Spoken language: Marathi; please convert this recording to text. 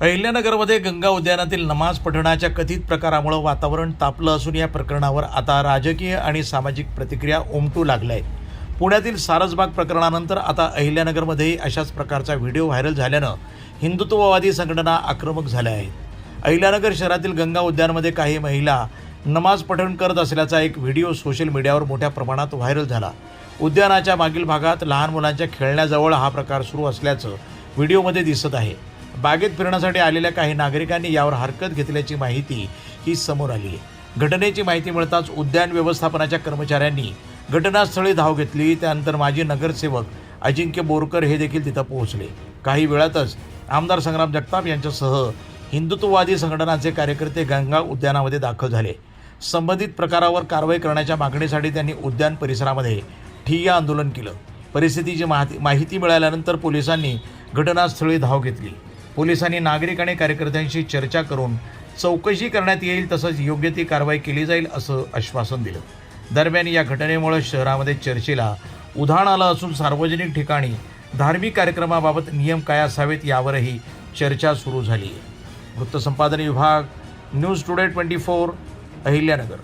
अहिल्यानगरमध्ये गंगा उद्यानातील नमाज पठणाच्या कथित प्रकारामुळे वातावरण तापलं असून या प्रकरणावर आता राजकीय आणि सामाजिक प्रतिक्रिया उमटू लागल्या आहेत। पुण्यातील सारसबाग प्रकरणानंतर आता अहिल्यानगरमध्येही अशाच प्रकारचा व्हिडिओ व्हायरल झाल्यानं हिंदुत्ववादी संघटना आक्रमक झाल्या आहेत। अहिल्यानगर शहरातील गंगा उद्यानामध्ये काही महिला नमाज पठण करत असल्याचा एक व्हिडिओ सोशल मीडियावर मोठ्या प्रमाणात व्हायरल झाला। उद्यानाच्या मागील भागात लहान मुलांच्या खेळण्याजवळ हा प्रकार सुरू असल्याचं व्हिडिओमध्ये दिसत आहे। बागेत फिरण्यासाठी आलेल्या काही नागरिकांनी यावर हरकत घेतल्याची माहिती ही समोर आली आहे। घटनेची माहिती मिळताच उद्यान व्यवस्थापनाच्या कर्मचाऱ्यांनी घटनास्थळी धाव घेतली। त्यानंतर माजी नगरसेवक अजिंक्य बोरकर हे देखील तिथं पोहोचले। काही वेळातच आमदार संग्राम जगताप यांच्यासह हिंदुत्ववादी संघटनांचे कार्यकर्ते गंगा उद्यानामध्ये दाखल झाले। संबंधित प्रकारावर कारवाई करण्याच्या मागणीसाठी त्यांनी उद्यान परिसरामध्ये ठिय्या आंदोलन केलं। परिस्थितीची माहिती मिळाल्यानंतर पोलिसांनी घटनास्थळी धाव घेतली। पोलिसांनी नागरिक आणि कार्यकर्त्यांशी चर्चा करून चौकशी करण्यात येईल, तसंच योग्य ती कारवाई केली जाईल असं आश्वासन दिलं। दरम्यान या घटनेमुळे शहरामध्ये चर्चेला उधाण आलं असून सार्वजनिक ठिकाणी धार्मिक कार्यक्रमाबाबत नियम काय असावेत यावरही चर्चा सुरू झाली आहे। वृत्तसंपादन विभाग, न्यूज टुडे 24, अहिल्यानगर।